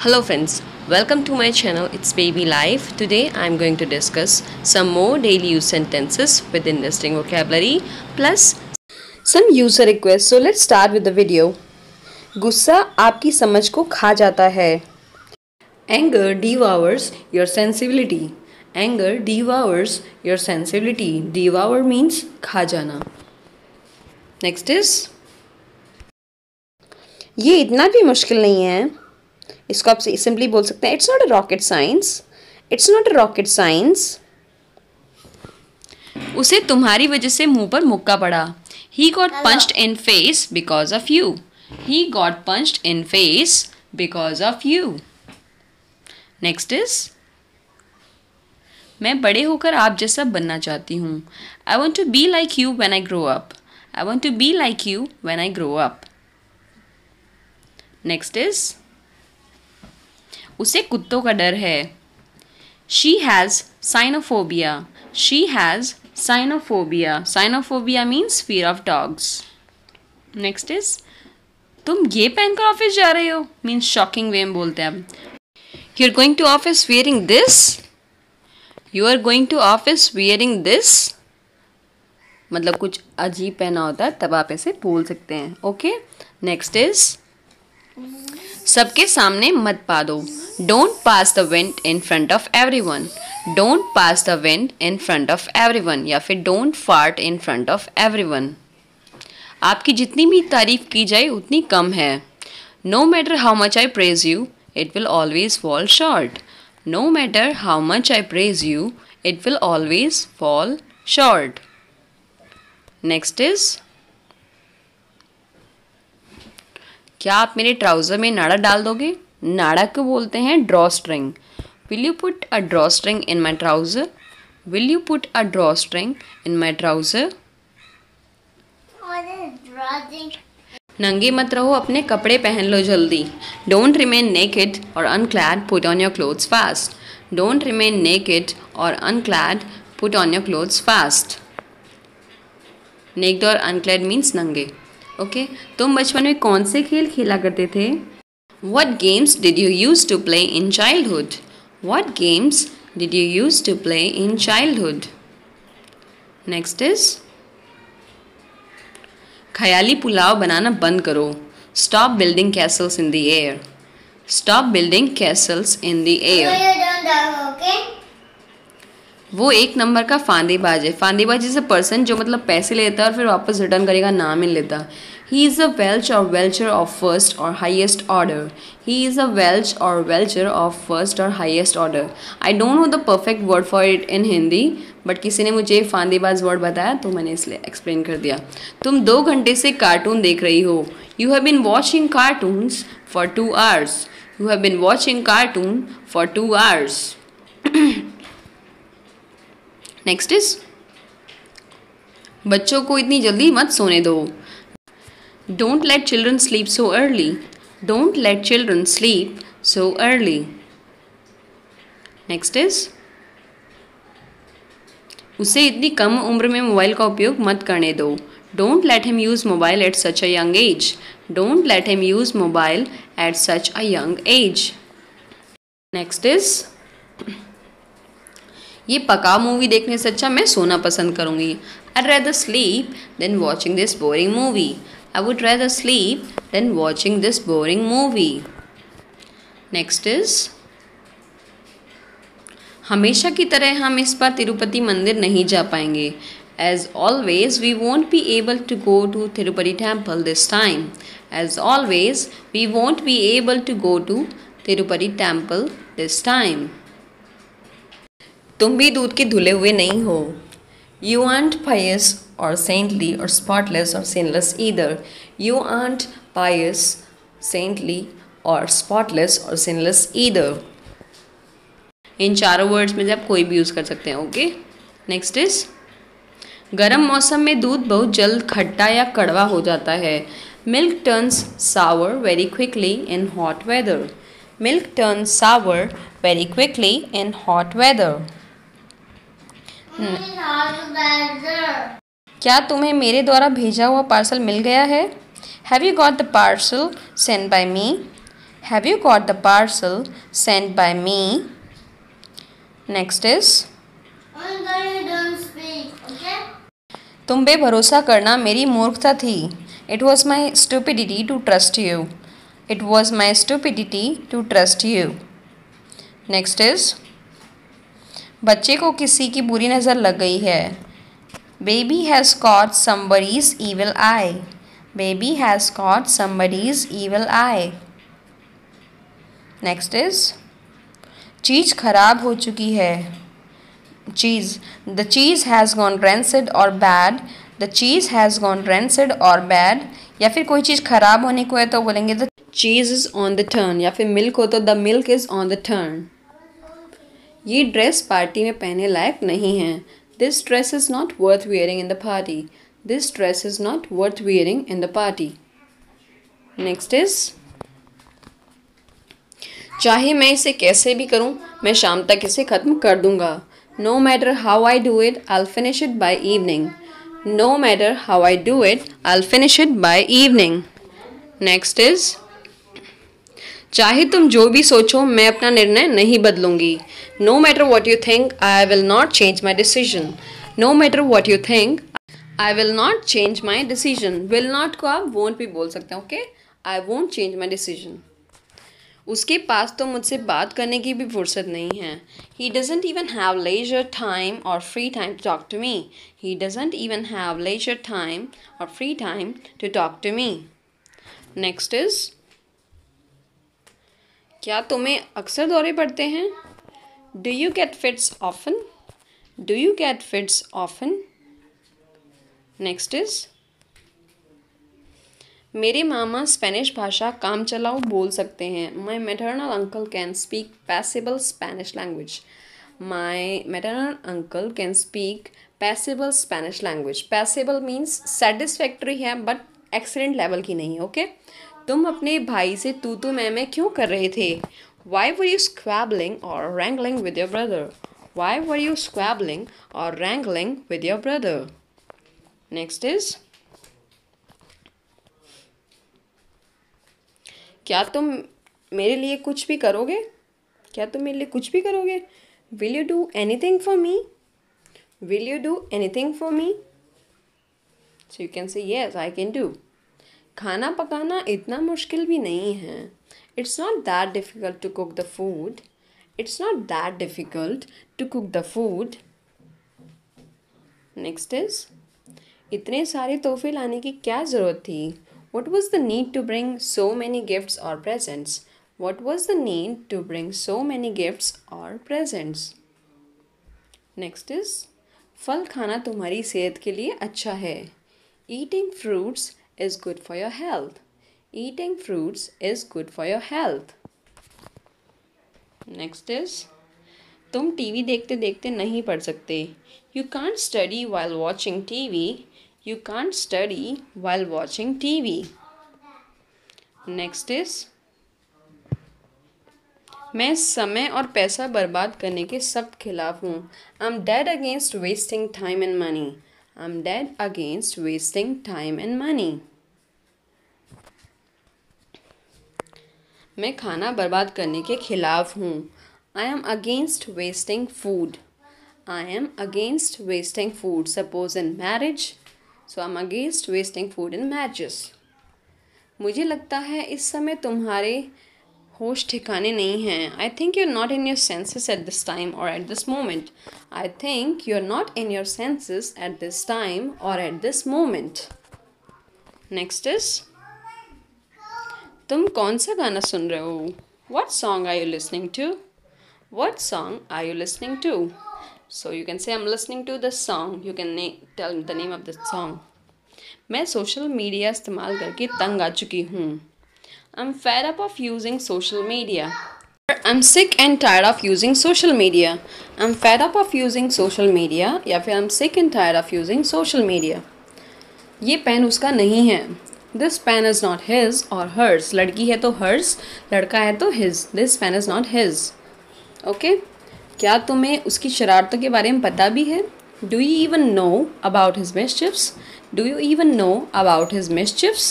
Hello friends, welcome to my channel. It's Baby Life. Today I'm going to discuss some more daily use sentences with interesting vocabulary plus some user requests. So let's start with the video. गुस्सा आपकी समझ को खा जाता है. Anger devours your sensibility. Anger devours your sensibility. Devour means खा जाना. Next is ये इतना भी मुश्किल नहीं है. इसको आप सिंपली बोल सकते हैं it's not a rocket science. It's not a rocket science. उसे तुम्हारी वजह से मुंह पर मुक्का पड़ा. He got punched in face because of you. He got punched in face because of you. Next is मैं बड़े होकर आप जैसा बनना चाहती हूँ. I want to be like you when I grow up. I want to be like you when I grow up. Next is उसे कुत्तों का डर है. She has Sinophobia. She has Sinophobia. Sinophobia means fear of dogs. Next is तुम ये पहनकर office जा रहे हो मीन्स शॉकिंग वे में बोलते हैं हम. You are going to office wearing this. You are going to office wearing this मतलब कुछ अजीब पहना होता है तब आप ऐसे बोल सकते हैं. ओके. नेक्स्ट इज सबके सामने मत पा दो. Don't pass the wind in front of everyone. Don't pass the wind in front of everyone या फिर don't fart in front of everyone. आपकी जितनी भी तारीफ की जाए उतनी कम है. No matter how much I praise you it will always fall short. No matter how much I praise you it will always fall short. Next is क्या आप मेरे ट्राउज़र में नाड़ा डाल दोगे. नाड़ा को बोलते हैं draw string. Will you put a draw string in my trouser. Will you put a draw string in my trouser. नंगे मत रहो अपने कपड़े पहन लो जल्दी. डोंट रिमेन नेकेड और unclad put on your clothes fast. Don't remain naked और unclad put on your clothes fast. Naked और अनक्लैड मीन्स नंगे. ओके. तुम बचपन में कौन से खेल खेला करते थे. What games did you use to play in childhood. What games did you use to play in childhood. Next is ख्याली पुलाव बनाना बंद करो. Stop building castles in the air. Stop building castles in the air. वो एक number का फांदेबाज है. फांदेबाज is a person जो मतलब पैसे लेता है और फिर वापस रिटर्न करेगा नाम ही लेता. ही इज़ अ वेल्च और वेल्चर ऑफ फर्स्ट और highest order. He is a Welch और वेल्चर ऑफ फर्स्ट और highest order. I don't know the perfect word for it in Hindi but किसी ने मुझे फांदेबाज वर्ड बताया तो मैंने इसलिए एक्सप्लेन कर दिया. तुम 2 घंटे से कार्टून देख रही हो. You have been watching cartoons for 2 hours. You have been watching cartoon for 2 hours. Next is बच्चों को इतनी जल्दी मत सोने दो. Don't let children sleep so early. Don't let children sleep so early. Next is उसे इतनी कम उम्र में मोबाइल का उपयोग मत करने दो. Don't let him use mobile at such a young age. Don't let him use mobile at such a young age. Next is ये पका मूवी देखने से अच्छा मैं सोना पसंद करूँगी. I'd rather sleep than watching this boring movie. I would rather sleep than watching this boring movie. Next is हमेशा की तरह हम इस बार तिरुपति मंदिर नहीं जा पाएंगे. As always, we won't be able to go to Tirupati temple this time. As always, we won't be able to go to Tirupati temple this time. तुम भी दूध के धुले हुए नहीं हो. You aren't pious or saintly or spotless or sinless either. You aren't pious, saintly or spotless or sinless either. इन चारों words में से आप कोई भी यूज़ कर सकते हैं. ओके. नेक्स्ट इज गर्म मौसम में दूध बहुत जल्द खट्टा या कड़वा हो जाता है. Milk turns sour very quickly in hot weather. Milk turns sour very quickly in hot weather. क्या तुम्हें मेरे द्वारा भेजा हुआ पार्सल मिल गया है. Have you got the parcel send by me. Have you got the parcel sent by me? Next is तुम पे भरोसा करना मेरी मूर्खता थी. It was my stupidity to trust you. It was my stupidity to trust you. Next is बच्चे को किसी की बुरी नज़र लग गई है. Baby has caught somebody's evil eye. Baby has caught somebody's evil eye. Next is चीज़ खराब हो चुकी है. चीज़ the cheese has gone rancid or bad. The cheese has gone rancid or bad. या फिर कोई चीज़ खराब होने को है तो बोलेंगे the cheese is on the turn. या फिर मिल्क हो तो the milk is on the turn. ये ड्रेस पार्टी में पहनने लायक नहीं है. This dress is not worth wearing in the party. This dress is not worth wearing in the party. Next is चाहे मैं इसे कैसे भी करूं, मैं शाम तक इसे ख़त्म कर दूंगा. No matter how I do it, I'll finish it by evening. No matter how I do it, I'll finish it by evening. Next is चाहे तुम जो भी सोचो मैं अपना निर्णय नहीं बदलूंगी. No matter what you think, I will not change my decision. No matter what you think, I will not change my decision. Will not को आप won't भी बोल सकते हैं. Okay, I won't change my decision. उसके पास तो मुझसे बात करने की भी फुर्सत नहीं है. He doesn't even have leisure time or free time to talk to me. He doesn't even have leisure time or free time to talk to me. Next is क्या तुम्हें अक्सर दौरे पड़ते हैं? Do you get fits often? Do you get fits often? Next is मेरे मामा Spanish भाषा काम चलाओ बोल सकते हैं. My maternal uncle can speak passable Spanish language. My maternal uncle can speak passable Spanish language. Passable means satisfactory है but excellent level की नहीं. ओके तुम अपने भाई से तू मैं क्यों कर रहे थे? Why were you squabbling or wrangling with your brother? Why were you squabbling or wrangling with your brother? Next is क्या तुम मेरे लिए कुछ भी करोगे? क्या तुम मेरे लिए कुछ भी करोगे? Will you do anything for me? Will you do anything for me? So you can say yes, I can do. खाना पकाना इतना मुश्किल भी नहीं है. It's not that difficult to cook the food. It's not that difficult to cook the food. Next is इतने सारे तोहफे लाने की क्या ज़रूरत थी? What was the need to bring so many gifts or presents? What was the need to bring so many gifts or presents? Next is फल खाना तुम्हारी सेहत के लिए अच्छा है. Eating fruits is good for your health. Eating fruits is good for your health. Next is तुम TV देखते देखते नहीं पढ़ सकते. You can't study while watching TV. You can't study while watching TV. Next is मैं समय और पैसा बर्बाद करने के सख्त खिलाफ हूँ. I'm dead against wasting time and money. I'm dead against wasting time and money. मैं खाना बर्बाद करने के खिलाफ हूँ. I am against wasting food. I am against wasting food. Suppose in marriage. So I'm against wasting food in marriages. मुझे लगता है इस समय तुम्हारे होश ठिकाने नहीं हैं. I think you're not in your senses at this time or at this moment. I think you're not in your senses at this time or at this moment. Next is तुम कौन सा गाना सुन रहे हो? What song are you listening to? What song are you listening to? So you can say I'm listening to this song. You can tell the name of the song. मैं social media इस्तेमाल करके तंग आ चुकी हूँ. I'm fed up of using social media. I'm sick and tired of using social media. I'm fed up of using social media या फिर I'm sick and tired of using social media. ये pen उसका नहीं है. This pen is not his or hers. लड़की है तो hers, लड़का है तो his. This pen is not his. Okay? क्या तुम्हें उसकी शरारतों के बारे में पता भी है? Do you even know about his mischiefs? Do you even know about his mischiefs?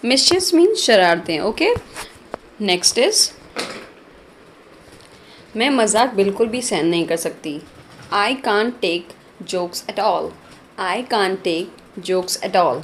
Mischiefs means शरारतें. Okay? नेक्स्ट इज मैं मजाक बिल्कुल भी सहन नहीं कर सकती. I can't take jokes at all. I can't take jokes at all.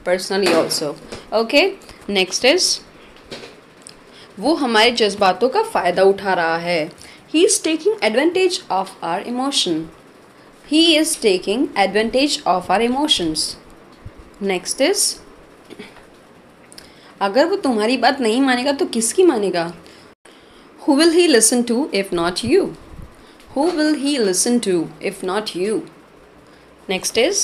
Personally also. Okay. Next is वो हमारे जज्बातों का फ़ायदा उठा रहा है. He is taking advantage of our emotion. He is taking advantage of our emotions. Next is अगर वो तुम्हारी बात नहीं मानेगा तो किसकी मानेगा? Who will he listen to if not you? Who will he listen to if not you? Next is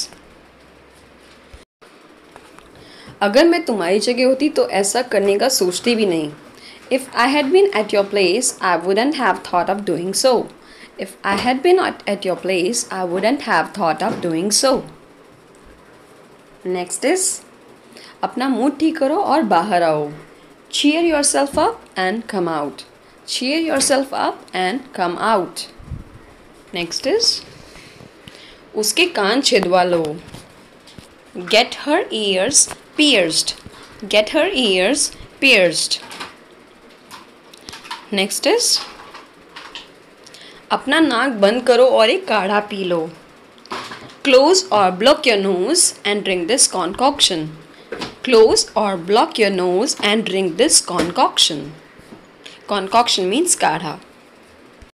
अगर मैं तुम्हारी जगह होती तो ऐसा करने का सोचती भी नहीं. If I had been at your place, I wouldn't have thought of doing so. If I had been at your place, I wouldn't have thought of doing so. Next is अपना मूड ठीक करो और बाहर आओ. Cheer yourself up and come out. Cheer yourself up and come out. Next is उसके कान छिदवा लो. Get her ears pierced. Get her ears pierced. Next is अपना नाक बंद करो और एक काढ़ा P low. Close or block your nose and drink this concoction. Close or block your nose and drink this concoction. Concoction means काढ़ा.